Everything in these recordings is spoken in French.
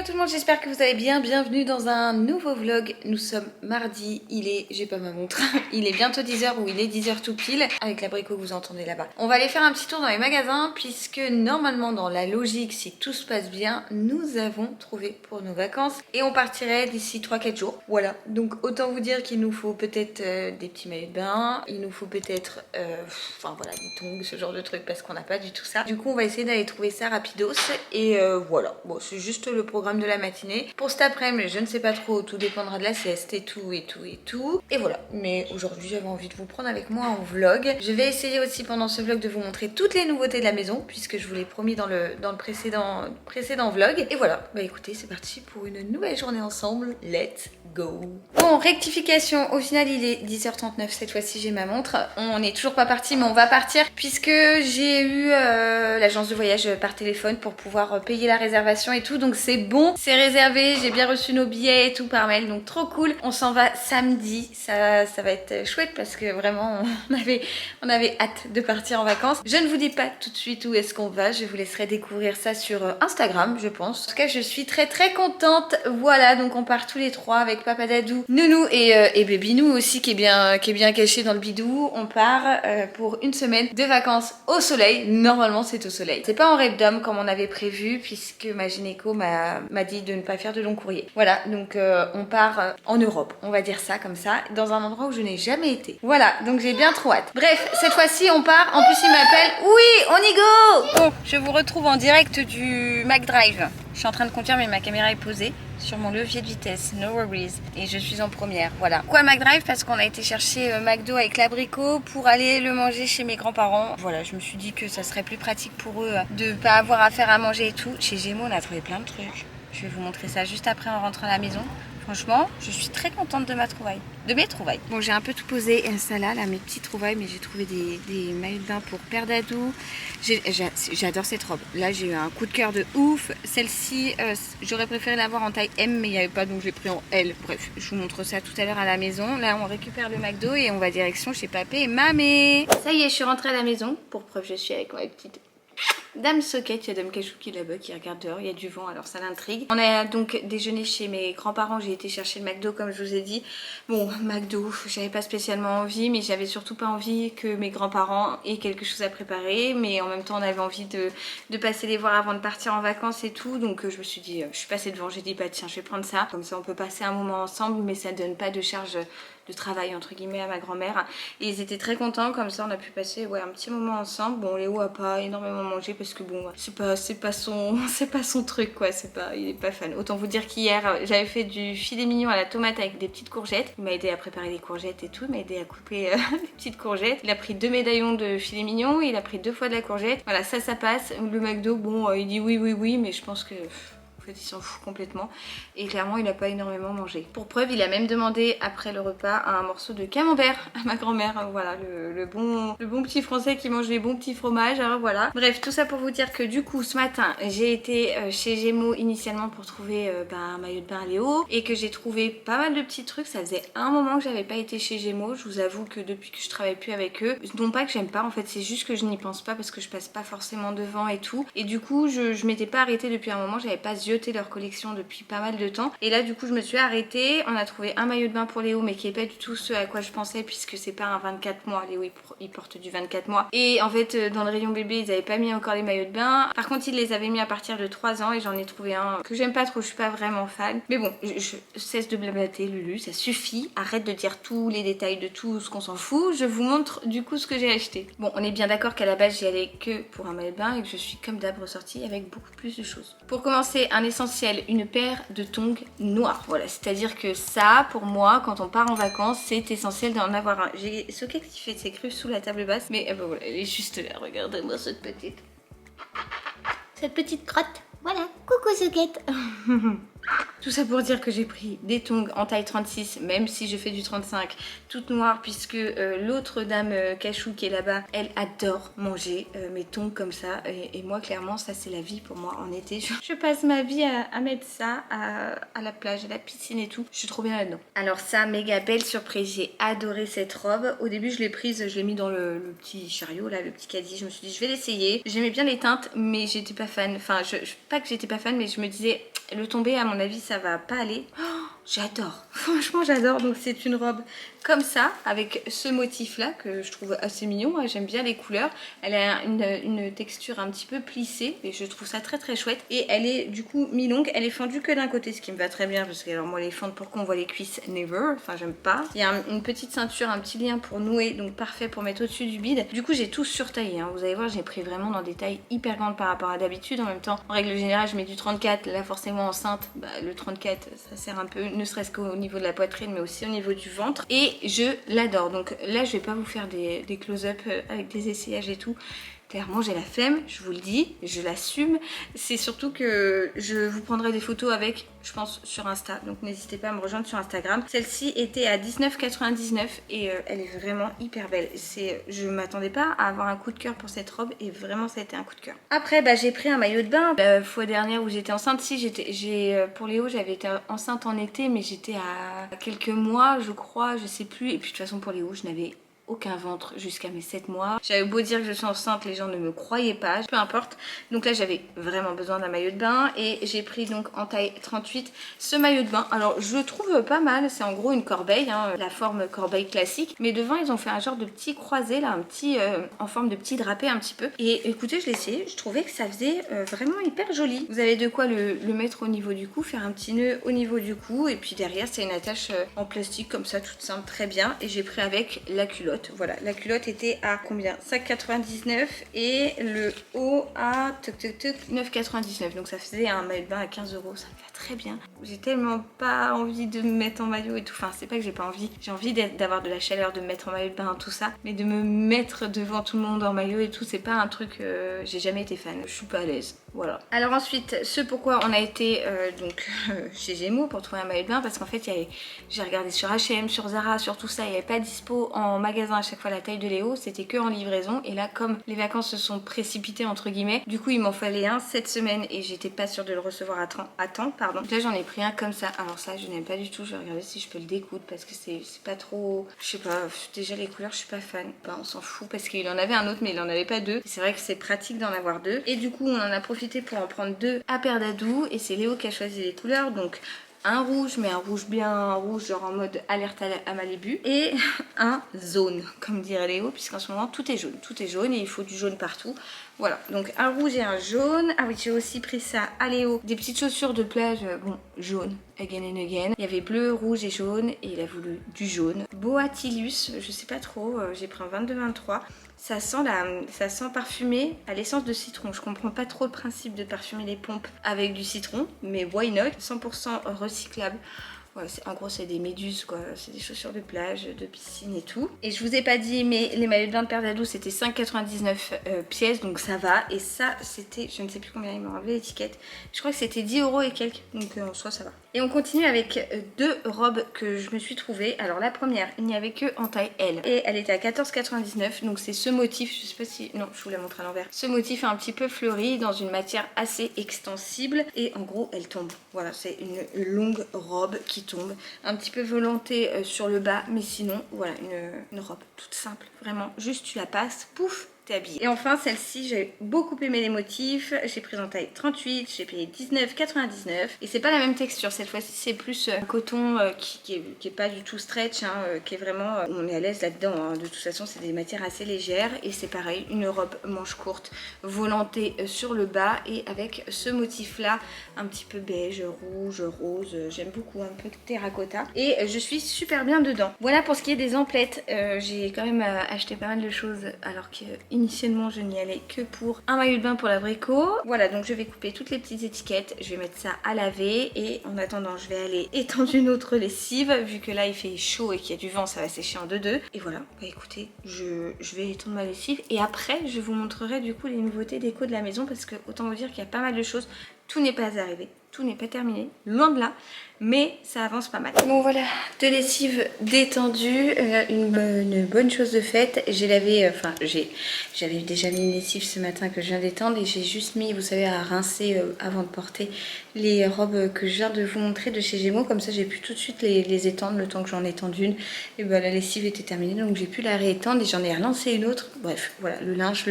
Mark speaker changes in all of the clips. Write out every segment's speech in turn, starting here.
Speaker 1: Hello tout le monde, j'espère que vous allez bien, bienvenue dans un nouveau vlog. Nous sommes mardi, il est, j'ai pas ma montre, il est bientôt 10h ou il est 10h tout pile, avec l'abricot que vous entendez là-bas. On va aller faire un petit tour dans les magasins, puisque normalement dans la logique, si tout se passe bien, nous avons trouvé pour nos vacances et on partirait d'ici 3-4 jours. Voilà, donc autant vous dire qu'il nous faut peut-être des petits maillots de bain, il nous faut peut-être, enfin voilà, des tongs, ce genre de trucs, parce qu'on n'a pas du tout ça. Du coup on va essayer d'aller trouver ça rapidos et voilà, bon c'est juste le programme de la matinée. Pour cet après-midi, je ne sais pas trop, tout dépendra de la sieste et tout et tout et tout. Et voilà, mais aujourd'hui j'avais envie de vous prendre avec moi en vlog. Je vais essayer aussi pendant ce vlog de vous montrer toutes les nouveautés de la maison, puisque je vous l'ai promis dans le précédent vlog. Et voilà, bah écoutez, c'est parti pour une nouvelle journée ensemble. Let's go. Bon, rectification, au final il est 10h39, cette fois-ci j'ai ma montre. On n'est toujours pas parti, mais on va partir, puisque j'ai eu l'agence de voyage par téléphone pour pouvoir payer la réservation et tout, donc c'est bon, c'est réservé, j'ai bien reçu nos billets et tout par mail, donc trop cool. On s'en va samedi, ça va être chouette parce que vraiment on avait hâte de partir en vacances. Je ne vous dis pas tout de suite où est-ce qu'on va, je vous laisserai découvrir ça sur Instagram je pense. En tout cas je suis très contente. Voilà, donc on part tous les trois avec Papa Dadou, Nounou et Baby Nou aussi qui est bien caché dans le bidou. On part pour une semaine de vacances au soleil. Normalement c'est au soleil, c'est pas en rêve d'homme comme on avait prévu, puisque ma gynéco m'a dit de ne pas faire de long courrier. Voilà, donc on part en Europe, on va dire ça comme ça, dans un endroit où je n'ai jamais été. Voilà, donc j'ai bien trop hâte. Bref, cette fois-ci on part, en plus il m'appelle. Oui, on y go. Bon, je vous retrouve en direct du McDrive. Je suis en train de conduire mais ma caméra est posée sur mon levier de vitesse, no worries, et je suis en première, voilà. Pourquoi McDrive? Parce qu'on a été chercher McDo avec l'abricot pour aller le manger chez mes grands-parents. Voilà, je me suis dit que ça serait plus pratique pour eux de pas avoir à faire à manger et tout. Chez Gémeaux, on a trouvé plein de trucs. Je vais vous montrer ça juste après en rentrant à la maison. Franchement, je suis très contente de mes trouvailles. Bon, j'ai un peu tout posé, ça là, mes petites trouvailles, mais j'ai trouvé des maillots de bain pour Père Dadou. J'adore cette robe. Là, j'ai eu un coup de cœur de ouf. Celle-ci, j'aurais préféré l'avoir en taille M, mais il n'y avait pas, donc je l'ai pris en L. Bref, je vous montre ça tout à l'heure à la maison. Là, on récupère le McDo et on va direction chez Papé et Mamé. Ça y est, je suis rentrée à la maison. Pour preuve, je suis avec ma petite Dame Socket, il y a Dame Cachou qui est là-bas, qui regarde dehors, il y a du vent, alors ça l'intrigue. On a donc déjeuné chez mes grands-parents, j'ai été chercher le McDo comme je vous ai dit. Bon, McDo, j'avais pas spécialement envie, mais j'avais surtout pas envie que mes grands-parents aient quelque chose à préparer. Mais en même temps, on avait envie de passer les voir avant de partir en vacances et tout. Donc je me suis dit, je suis passée devant, j'ai dit, bah tiens, je vais prendre ça. Comme ça, on peut passer un moment ensemble, mais ça donne pas de charge de travail entre guillemets à ma grand-mère, et ils étaient très contents. Comme ça on a pu passer un petit moment ensemble. Bon, Léo a pas énormément mangé parce que bon, c'est pas son truc quoi, il est pas fan. Autant vous dire qu'hier j'avais fait du filet mignon à la tomate avec des petites courgettes. Il m'a aidé à préparer les courgettes et tout, il m'a aidé à couper des petites courgettes. Il a pris 2 médaillons de filet mignon, il a pris 2 fois de la courgette. Voilà, ça passe. Le McDo, bon, il dit oui, mais je pense que en fait, il s'en fout complètement. Et clairement, il n'a pas énormément mangé. Pour preuve, il a même demandé après le repas un morceau de camembert à ma grand-mère. Voilà, le bon petit français qui mange les bons petits fromages. Alors voilà. Bref, tout ça pour vous dire que du coup, ce matin, j'ai été chez Gémeaux initialement pour trouver un maillot de bain à Léo. Et que j'ai trouvé pas mal de petits trucs. Ça faisait un moment que j'avais pas été chez Gémeaux. Je vous avoue que depuis que je travaille plus avec eux, non pas que j'aime pas, en fait, c'est juste que je n'y pense pas parce que je passe pas forcément devant et tout. Et du coup, je m'étais pas arrêtée depuis un moment. J'avais pas zioté leur collection depuis pas mal de temps, et là du coup je me suis arrêtée. On a trouvé un maillot de bain pour Léo, mais qui est pas du tout ce à quoi je pensais, puisque c'est pas un 24 mois. Léo il porte du 24 mois, et en fait dans le rayon bébé ils avaient pas mis encore les maillots de bain. Par contre ils les avaient mis à partir de 3 ans, et j'en ai trouvé un que j'aime pas trop, je suis pas vraiment fan. Mais bon, je cesse de blablater Lulu, ça suffit, arrête de dire tous les détails de tout ce qu'on s'en fout. Je vous montre du coup ce que j'ai acheté. Bon, on est bien d'accord qu'à la base j'y allais que pour un maillot de bain, et que je suis comme d'hab ressortie avec beaucoup plus de choses. Pour commencer, un essentiel, une paire de tongs noirs. Voilà, c'est-à-dire que ça, pour moi, quand on part en vacances, c'est essentiel d'en avoir un. J'ai Socket qui fait ses crues sous la table basse, mais voilà, elle est juste là. Regardez-moi cette petite crotte. Voilà, coucou Socket. Tout ça pour dire que j'ai pris des tongs en taille 36, même si je fais du 35, toutes noires, puisque l'autre dame Cachou qui est là-bas, elle adore manger mes tongs comme ça, et moi clairement ça c'est la vie pour moi en été. Je passe ma vie à mettre ça à la plage, à la piscine et tout, je suis trop bien là-dedans. Alors ça, méga belle surprise, j'ai adoré cette robe. Au début je l'ai prise, je l'ai mis dans le petit chariot là, le petit caddie, je me suis dit je vais l'essayer. J'aimais bien les teintes, mais j'étais pas fan, enfin pas que j'étais pas fan, mais je me disais Le tombé à mon avis ça va pas aller. Oh, j'adore, franchement j'adore. Donc c'est une robe comme ça avec ce motif là que je trouve assez mignon. J'aime bien les couleurs. Elle a une texture un petit peu plissée et je trouve ça très très chouette. Et elle est du coup mi-longue. Elle est fendue que d'un côté, ce qui me va très bien parce que alors moi les fendre pour qu'on voit les cuisses, never. Enfin j'aime pas. Il y a une petite ceinture, un petit lien pour nouer, donc parfait pour mettre au-dessus du bide. Du coup j'ai tout surtaillé, hein. Vous allez voir, j'ai pris vraiment dans des tailles hyper grandes par rapport à d'habitude. En même temps, en règle générale je mets du 34. Là forcément enceinte, le 34 ça sert un peu, ne serait-ce qu'au niveau de la poitrine mais aussi au niveau du ventre. Et je l'adore. Donc là je vais pas vous faire des close-up avec des essayages et tout. Clairement j'ai la flemme, je vous le dis, je l'assume. C'est surtout que je vous prendrai des photos avec, je pense, sur Insta. Donc n'hésitez pas à me rejoindre sur Instagram. Celle-ci était à 19,99 et elle est vraiment hyper belle. Je m'attendais pas à avoir un coup de cœur pour cette robe et vraiment ça a été un coup de cœur. Après j'ai pris un maillot de bain. La fois dernière où j'étais enceinte, si pour Léo j'avais été enceinte en été mais j'étais à quelques mois je crois, je sais plus. Et puis de toute façon pour Léo je n'avais aucun ventre jusqu'à mes 7 mois. J'avais beau dire que je suis enceinte, les gens ne me croyaient pas, peu importe. Donc là j'avais vraiment besoin d'un maillot de bain et j'ai pris donc en taille 38 ce maillot de bain. Alors je le trouve pas mal, c'est en gros une corbeille, hein, la forme corbeille classique. Mais devant ils ont fait un genre de petit croisé là, un petit en forme de petit drapé un petit peu. Et écoutez, je l'ai essayé, je trouvais que ça faisait vraiment hyper joli. Vous avez de quoi le mettre au niveau du cou, faire un petit nœud au niveau du cou. Et puis derrière c'est une attache en plastique comme ça, toute simple, très bien. Et j'ai pris avec la culotte. Voilà, la culotte était à combien? 5,99 et le haut à 9,99. Donc ça faisait un maillot de bain à 15 €. Ça me va très bien. J'ai tellement pas envie de me mettre en maillot et tout. Enfin, c'est pas que j'ai pas envie. J'ai envie d'avoir de la chaleur, de me mettre en maillot de bain, tout ça. Mais de me mettre devant tout le monde en maillot et tout, c'est pas un truc. J'ai jamais été fan. Je suis pas à l'aise. Voilà. Alors ensuite, ce pourquoi on a été chez Gémeaux pour trouver un maillot de bain, parce qu'en fait, j'ai regardé sur H&M, sur Zara, sur tout ça, il n'y avait pas dispo en magasin à chaque fois la taille de Léo, c'était que en livraison. Et là, comme les vacances se sont précipitées entre guillemets, du coup il m'en fallait un cette semaine et j'étais pas sûre de le recevoir à temps. Donc là j'en ai pris un comme ça. Alors ça je n'aime pas du tout, je vais regarder si je peux le découdre parce que c'est pas trop, je sais pas, déjà les couleurs je suis pas fan. Bah, on s'en fout parce qu'il en avait un autre mais il en avait pas deux. C'est vrai que c'est pratique d'en avoir deux. Et du coup on en a profité pour en prendre deux à Perdadou et c'est Léo qui a choisi les couleurs. Donc un rouge, mais un rouge bien rouge, genre en mode alerte à Malibu. Et un jaune, comme dirait Léo, puisqu'en ce moment tout est jaune. Tout est jaune et il faut du jaune partout. Voilà, donc un rouge et un jaune. Ah oui, j'ai aussi pris ça à Léo. Des petites chaussures de plage, bon, jaune, again and again. Il y avait bleu, rouge et jaune, et il a voulu du jaune. Boatilus, je sais pas trop, j'ai pris un 22-23. Ça sent parfumé à l'essence de citron. Je comprends pas trop le principe de parfumer les pompes avec du citron, mais why not? 100% recyclable. Voilà, en gros c'est des méduses quoi, c'est des chaussures de plage, de piscine et tout. Et je vous ai pas dit mais les maillots de bain de Perdadou c'était 5,99 pièces, donc ça va. Et ça c'était, je ne sais plus combien, il m'a enlevé l'étiquette, je crois que c'était 10 € et quelques, donc en soi ça va. Et on continue avec deux robes que je me suis trouvée. Alors la première, il n'y avait que en taille L et elle était à 14,99, donc c'est ce motif, je sais pas si, non je vous la montre à l'envers. Ce motif est un petit peu fleuri dans une matière assez extensible et en gros elle tombe. Voilà, c'est une longue robe qui tombe, un petit peu volantée sur le bas, mais sinon voilà une robe toute simple, vraiment juste tu la passes, pouf, t'es habillée. Et enfin celle-ci, j'ai beaucoup aimé les motifs, j'ai pris en taille 38, j'ai payé 19,99 et c'est pas la même texture, cette fois-ci c'est plus un coton qui est pas du tout stretch, hein, qui est vraiment, on est à l'aise là-dedans, hein. De toute façon c'est des matières assez légères et c'est pareil, une robe manche courte, volantée sur le bas et avec ce motif là, un petit peu beige, rouge, rose, j'aime beaucoup, un peu terracotta et je suis super bien dedans. Voilà pour ce qui est des emplettes, j'ai quand même acheté pas mal de choses alors qu'initialement je n'y allais que pour un maillot de bain pour l'abricot. Voilà, donc je vais couper toutes les petites étiquettes, je vais mettre ça à laver et en attendant je vais aller étendre une autre lessive vu que là il fait chaud et qu'il y a du vent, ça va sécher en 2-2. Et voilà, bah écoutez, je vais étendre ma lessive et après je vous montrerai du coup les nouveautés déco de la maison parce que autant vous dire qu'il y a pas mal de choses. Tout n'est pas arrivé, tout n'est pas terminé, loin de là, mais ça avance pas mal. Bon voilà, deux lessives détendues, une bonne chose de faite. J'ai lavé, j'avais déjà mis une lessive ce matin que je viens d'étendre et j'ai juste mis, vous savez, à rincer avant de porter les robes que je viens de vous montrer de chez Gémeaux. Comme ça j'ai pu tout de suite les étendre le temps que j'en étende une. Et ben la lessive était terminée donc j'ai pu la réétendre et j'en ai relancé une autre. Bref, voilà, le linge.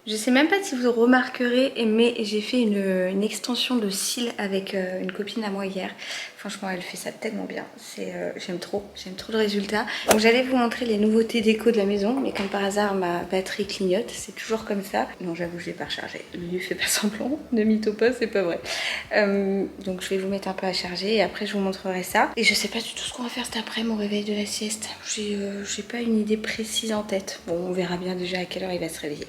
Speaker 1: Je sais même pas si vous remarquerez, mais j'ai fait une extension de cils avec une copine à moi hier. Franchement, elle fait ça tellement bien. J'aime trop le résultat. Donc j'allais vous montrer les nouveautés déco de la maison, mais comme par hasard ma batterie clignote, c'est toujours comme ça. Non, j'avoue, je l'ai pas rechargée. Ne fais pas semblant, ne mytho pas, c'est pas vrai. Donc je vais vous mettre un peu à charger et après je vous montrerai ça. Et je sais pas du tout ce qu'on va faire cet après mon réveil de la sieste. J'ai pas une idée précise en tête. Bon, on verra bien déjà à quelle heure il va se réveiller.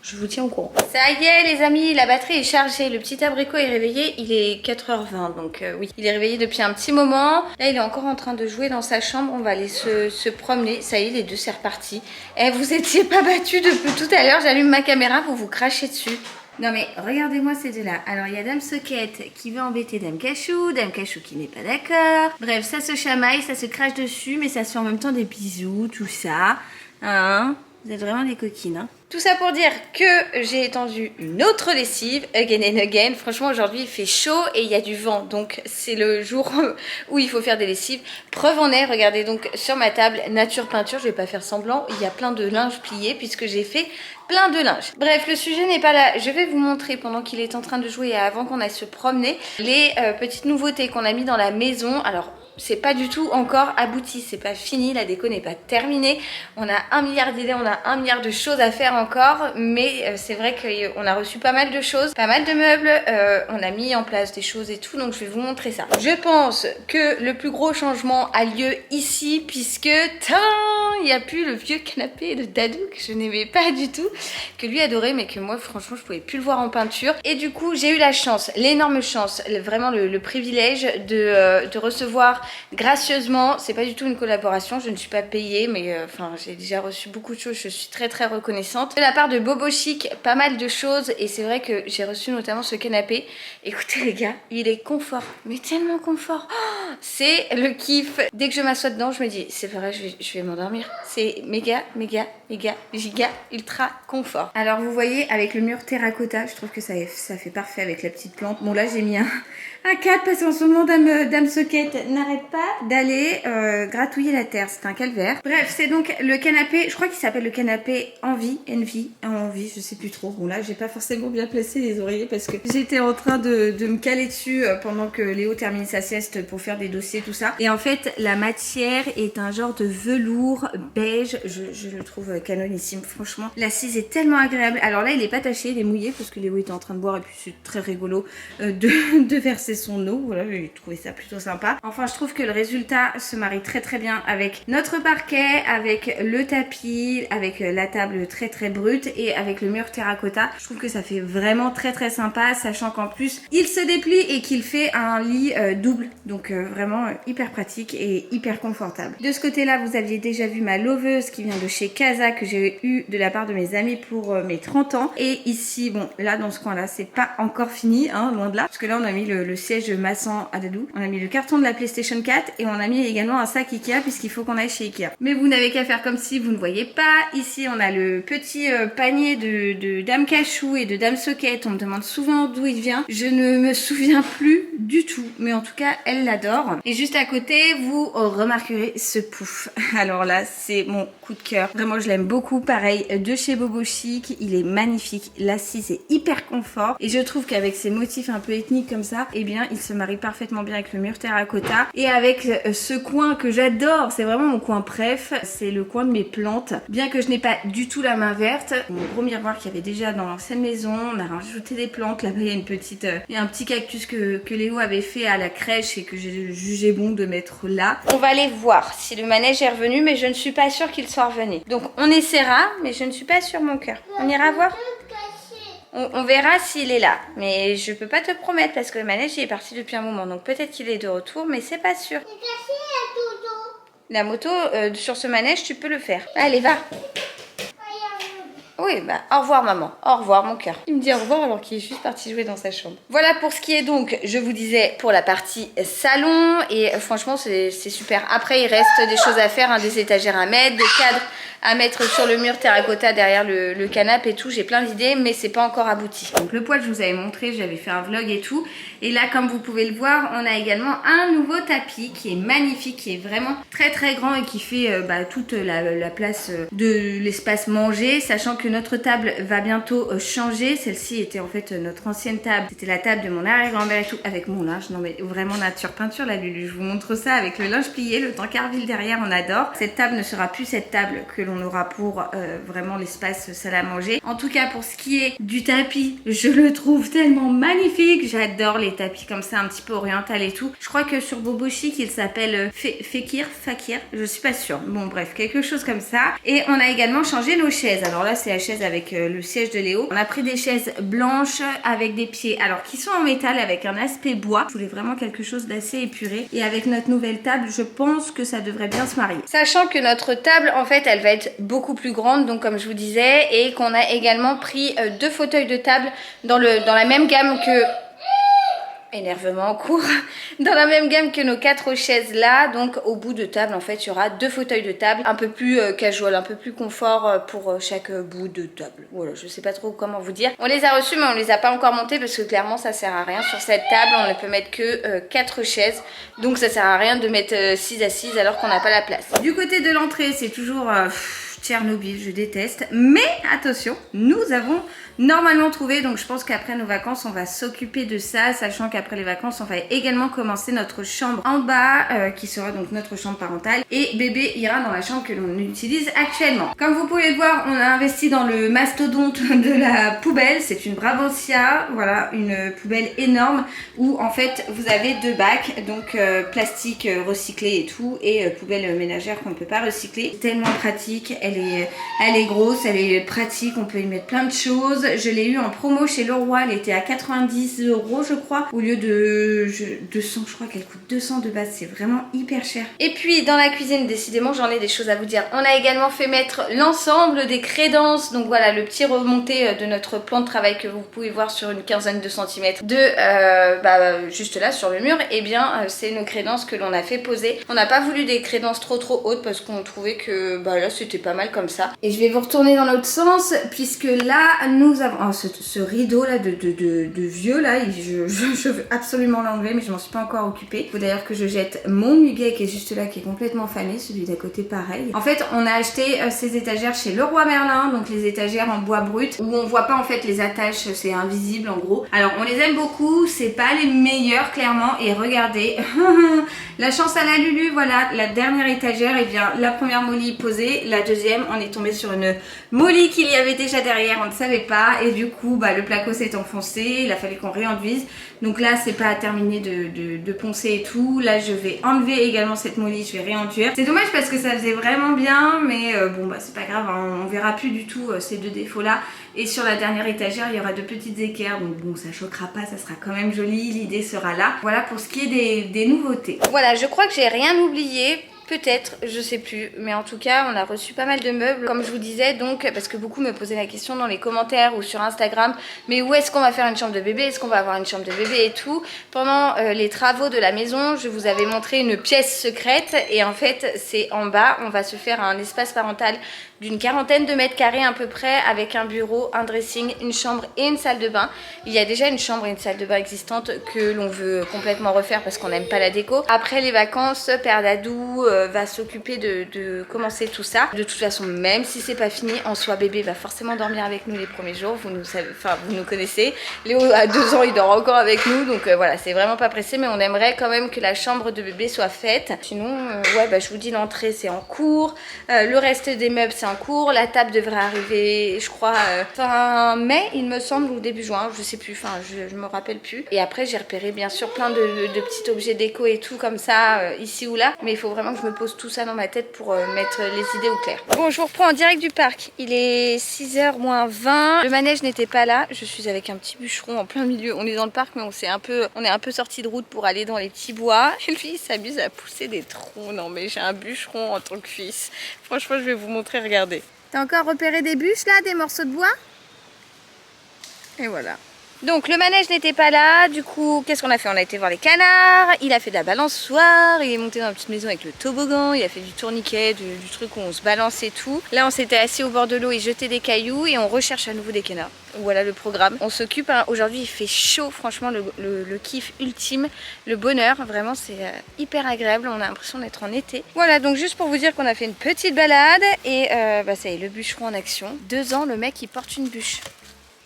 Speaker 1: Je vous tiens au courant. Ça y est les amis, la batterie est chargée. Le petit abricot est réveillé, il est 4h20 donc oui. Il est réveillé depuis un petit moment. Là il est encore en train de jouer dans sa chambre. On va aller se promener. Ça y est, les deux c'est reparti. Eh, vous étiez pas battus depuis tout à l'heure. J'allume ma caméra, vous vous crachez dessus. Non mais regardez-moi ces deux-là. Alors il y a Dame Socket qui veut embêter Dame Cachou qui n'est pas d'accord. Bref, ça se chamaille, ça se crache dessus, mais ça se fait en même temps des bisous, tout ça. Hein? Vous êtes vraiment des coquines, hein? Tout ça pour dire que j'ai étendu une autre lessive, again and again. Franchement, aujourd'hui, il fait chaud et il y a du vent. Donc, c'est le jour où il faut faire des lessives. Preuve en est, regardez donc sur ma table, nature peinture. Je vais pas faire semblant. Il y a plein de linge plié puisque j'ai fait plein de linge. Bref, le sujet n'est pas là. Je vais vous montrer pendant qu'il est en train de jouer et avant qu'on aille se promener, les petites nouveautés qu'on a mis dans la maison. Alors, c'est pas du tout encore abouti, c'est pas fini, la déco n'est pas terminée. On a 1 milliard d'idées, on a 1 milliard de choses à faire encore, mais c'est vrai qu'on a reçu pas mal de choses, pas mal de meubles, on a mis en place des choses et tout, donc je vais vous montrer ça. Je pense que le plus gros changement a lieu ici, puisque il n'y a plus le vieux canapé de Dadou que je n'aimais pas du tout, que lui adorait, mais que moi franchement je pouvais plus le voir en peinture. Et du coup j'ai eu la chance, l'énorme chance, vraiment le privilège de recevoir gracieusement, c'est pas du tout une collaboration, je ne suis pas payée, mais enfin j'ai déjà reçu beaucoup de choses, je suis très très reconnaissante. De la part de Bobo Chic, pas mal de choses, et c'est vrai que j'ai reçu notamment ce canapé. Écoutez les gars, il est confort, mais tellement confort. Oh, c'est le kiff. Dès que je m'assois dedans, je me dis, c'est vrai, je vais m'endormir. C'est méga, giga, ultra confort. Alors vous voyez, avec le mur terracotta, je trouve que ça fait parfait avec la petite plante. Bon là j'ai mis un 4 parce qu'en ce moment Dame Socket n'arrête pas d'aller gratouiller la terre, c'est un calvaire. Bref, c'est donc le canapé, je crois qu'il s'appelle le canapé Envie, je sais plus trop. Bon là j'ai pas forcément bien placé les oreillers parce que j'étais en train de me caler dessus pendant que Léo termine sa sieste pour faire des dossiers, tout ça. Et en fait la matière est un genre de velours beige, je le trouve canonissime, franchement. L'assise est tellement agréable. Alors là il est pas taché, il est mouillé parce que Léo était en train de boire et puis c'est très rigolo de verser son eau. Voilà, j'ai trouvé ça plutôt sympa. Enfin, je trouve que le résultat se marie très très bien avec notre parquet, avec le tapis, avec la table très très brute et avec le mur terracotta. Je trouve que ça fait vraiment très très sympa, sachant qu'en plus il se déplie et qu'il fait un lit double. Donc vraiment hyper pratique et hyper confortable. De ce côté-là, vous aviez déjà vu ma loveuse qui vient de chez Casa que j'ai eu de la part de mes amis pour mes 30 ans. Et ici, bon, là dans ce coin-là, c'est pas encore fini, hein, loin de là. Parce que là, on a mis le siège massant à Dadou. On a mis le carton de la PlayStation 4 et on a mis également un sac Ikea puisqu'il faut qu'on aille chez Ikea. Mais vous n'avez qu'à faire comme si vous ne voyez pas. Ici, on a le petit panier de Dame Cachou et de Dame Socket. On me demande souvent d'où il vient. Je ne me souviens plus du tout, mais en tout cas, elle l'adore. Et juste à côté, vous remarquerez ce pouf. Alors là, c'est mon coup de cœur. Vraiment, je l'aime beaucoup. Pareil, de chez Bobo Chic. Il est magnifique. L'assise est hyper confort. Et je trouve qu'avec ces motifs un peu ethniques comme ça, eh bien, il se marie parfaitement bien avec le mur terracotta. Et avec ce coin que j'adore, c'est vraiment mon coin préf. C'est le coin de mes plantes. Bien que je n'ai pas du tout la main verte. Mon gros miroir qu'il y avait déjà dans l'ancienne maison. On a rajouté des plantes. Là-bas, il y a il y a un petit cactus que Léo avait fait à la crèche et que j'ai jugé bon de mettre là. On va aller voir si le manège est revenu, mais je ne suis pas sûre qu'il soit revenu. Donc on essaiera, mais je ne suis pas sûre, mon cœur. On ira voir. On verra s'il est là, mais je peux pas te promettre parce que le manège il est parti depuis un moment, donc peut-être qu'il est de retour, mais c'est pas sûr. La moto sur ce manège, tu peux le faire. Allez, va. Oui, bah au revoir maman, au revoir mon cœur. Il me dit au revoir alors qu'il est juste parti jouer dans sa chambre. Voilà pour ce qui est donc, je vous disais, pour la partie salon. Et franchement c'est super. Après il reste des choses à faire, hein, des étagères à mettre, des cadres à mettre sur le mur terracotta derrière le canapé et tout. J'ai plein d'idées, mais c'est pas encore abouti. Donc le poêle, je vous avais montré, j'avais fait un vlog et tout. Et là, comme vous pouvez le voir, on a également un nouveau tapis qui est magnifique, qui est vraiment très très grand et qui fait toute la place de l'espace manger, sachant que notre table va bientôt changer. Celle-ci était en fait notre ancienne table. C'était la table de mon arrière-grand-mère et tout, avec mon linge. Non mais vraiment nature peinture la Lulu. Je vous montre ça avec le linge plié, le tankerville derrière, on adore. Cette table ne sera plus cette table que l'on aura pour vraiment l'espace salle à manger. En tout cas, pour ce qui est du tapis, je le trouve tellement magnifique. J'adore les tapis comme ça, un petit peu oriental et tout. Je crois que sur Bobo Chic, il s'appelle Fakir, je suis pas sûre. Bon bref, quelque chose comme ça. Et on a également changé nos chaises. Alors là, c'est la chaise avec le siège de Léo. On a pris des chaises blanches avec des pieds, alors qui sont en métal avec un aspect bois. Je voulais vraiment quelque chose d'assez épuré. Et avec notre nouvelle table, je pense que ça devrait bien se marier. Sachant que notre table, en fait, elle va être beaucoup plus grande, donc comme je vous disais, et qu'on a également pris 2 fauteuils de table dans la même gamme que... Énervement en cours. Dans la même gamme que nos 4 chaises là. Donc au bout de table, en fait, il y aura 2 fauteuils de table, un peu plus casual, un peu plus confort pour chaque bout de table. Voilà, je sais pas trop comment vous dire. On les a reçus, mais on les a pas encore montés parce que clairement ça sert à rien. Sur cette table, on ne peut mettre que 4 chaises, donc ça sert à rien de mettre 6 assises alors qu'on n'a pas la place. Du côté de l'entrée, c'est toujours Tchernobyl, je déteste. Mais attention, nous avons normalement trouvé, donc je pense qu'après nos vacances on va s'occuper de ça, sachant qu'après les vacances on va également commencer notre chambre en bas qui sera donc notre chambre parentale, et bébé ira dans la chambre que l'on utilise actuellement. Comme vous pouvez le voir, on a investi dans le mastodonte de la poubelle. C'est une Brabantia, voilà, une poubelle énorme où en fait vous avez 2 bacs, donc plastique recyclé et tout, et poubelle ménagère qu'on ne peut pas recycler. C'est tellement pratique, elle est grosse, elle est pratique, on peut y mettre plein de choses. Je l'ai eu en promo chez Leroy, elle était à 90 € je crois, au lieu de 200, je crois qu'elle coûte 200 de base, c'est vraiment hyper cher. Et puis dans la cuisine, décidément j'en ai des choses à vous dire. On a également fait mettre l'ensemble des crédences, donc voilà le petit remonté de notre plan de travail que vous pouvez voir sur une quinzaine de centimètres juste là sur le mur. Et bien c'est nos crédences que l'on a fait poser. On n'a pas voulu des crédences trop hautes parce qu'on trouvait que là c'était pas mal comme ça. Et je vais vous retourner dans l'autre sens, puisque là nous avons ce rideau là de vieux là, je veux absolument l'enlever, mais je m'en suis pas encore occupée. Il faut d'ailleurs que je jette mon muguet qui est juste là, qui est complètement fané, celui d'à côté pareil. En fait on a acheté ces étagères chez Leroy Merlin, donc les étagères en bois brut où on voit pas en fait les attaches, c'est invisible en gros. Alors on les aime beaucoup, c'est pas les meilleurs clairement, et regardez la chance à la Lulu, voilà la dernière étagère, et bien la première Molly posée, la deuxième on est tombé sur une Molly qu'il y avait déjà derrière, on ne savait pas, et du coup le placo s'est enfoncé, il a fallu qu'on réenduise. Donc là c'est pas terminé de poncer et tout. Là je vais enlever également cette Molly, je vais réenduire. C'est dommage parce que ça faisait vraiment bien, mais c'est pas grave, hein, on verra plus du tout ces 2 défauts là. Et sur la dernière étagère il y aura 2 petites équerres, donc bon ça choquera pas, ça sera quand même joli, l'idée sera là. Voilà pour ce qui est des nouveautés. Voilà, je crois que j'ai rien oublié. Peut-être, je sais plus, mais en tout cas on a reçu pas mal de meubles comme je vous disais, donc parce que beaucoup me posaient la question dans les commentaires ou sur Instagram, mais où est-ce qu'on va faire une chambre de bébé, est-ce qu'on va avoir une chambre de bébé et tout. Pendant les travaux de la maison, je vous avais montré une pièce secrète, et en fait c'est en bas, on va se faire un espace parental d'une 40aine de mètres carrés à peu près, avec un bureau, un dressing, une chambre et une salle de bain. Il y a déjà une chambre et une salle de bain existantes que l'on veut complètement refaire parce qu'on n'aime pas la déco. Après les vacances, Père Dadou va s'occuper de commencer tout ça. De toute façon, même si c'est pas fini, en soi bébé va forcément dormir avec nous les premiers jours, vous nous connaissez. Léo à 2 ans il dort encore avec nous, donc voilà, c'est vraiment pas pressé, mais on aimerait quand même que la chambre de bébé soit faite. Sinon je vous dis, l'entrée c'est en cours, le reste des meubles c'est en cours, la table devrait arriver je crois fin mai il me semble, ou début juin, je sais plus, je me rappelle plus. Et après j'ai repéré bien sûr plein de petits objets déco et tout comme ça ici ou là, mais il faut vraiment que je me pose tout ça dans ma tête pour mettre les idées au clair. Bon, je vous reprends en direct du parc, il est 6h moins 20, le manège n'était pas là, je suis avec un petit bûcheron en plein milieu. On est dans le parc mais on est un peu sorti de route pour aller dans les petits bois, et lui il s'amuse à pousser des troncs. Non mais j'ai un bûcheron en tant que fils, franchement je vais vous montrer, regardez. T'as encore repéré des bûches là, des morceaux de bois? Et voilà. Donc le manège n'était pas là, du coup qu'est-ce qu'on a fait? On a été voir les canards, il a fait de la balançoire, il est monté dans une petite maison avec le toboggan, il a fait du tourniquet, du truc où on se balance et tout. Là on s'était assis au bord de l'eau et jeté des cailloux et on recherche à nouveau des canards. Voilà le programme. On s'occupe, hein. Aujourd'hui il fait chaud, franchement le kiff ultime, le bonheur, vraiment c'est hyper agréable, on a l'impression d'être en été. Voilà, donc juste pour vous dire qu'on a fait une petite balade et ça y est, le bûcheron en action. 2 ans, le mec il porte une bûche.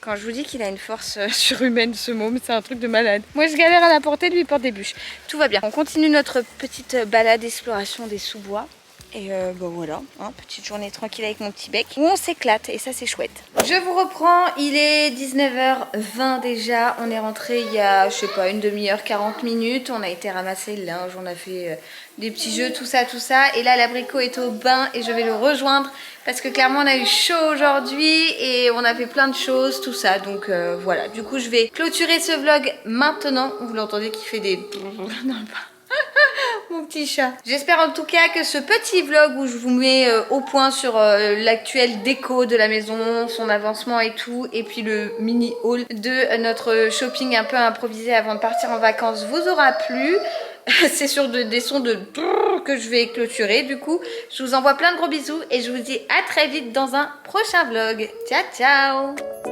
Speaker 1: Quand je vous dis qu'il a une force surhumaine, ce môme, c'est un truc de malade. Moi, je galère à la porter, lui, il porte des bûches. Tout va bien. On continue notre petite balade exploration des sous-bois. Et bon voilà, hein, petite journée tranquille avec mon petit bec où on s'éclate et ça c'est chouette. Je vous reprends, il est 19h20 déjà. On est rentré il y a, je sais pas, une demi-heure, 40 minutes. On a été ramasser le linge, on a fait des petits jeux, tout ça, tout ça. Et là, l'abricot est au bain et je vais le rejoindre parce que clairement, on a eu chaud aujourd'hui et on a fait plein de choses, tout ça. Donc voilà, du coup, je vais clôturer ce vlog maintenant. Vous l'entendez qui fait des... Non, pas... Mon petit chat. J'espère en tout cas que ce petit vlog où je vous mets au point sur l'actuelle déco de la maison, son avancement et tout, et puis le mini haul de notre shopping un peu improvisé avant de partir en vacances vous aura plu. C'est sur des sons de que je vais clôturer. Du coup, je vous envoie plein de gros bisous et je vous dis à très vite dans un prochain vlog. Ciao, ciao!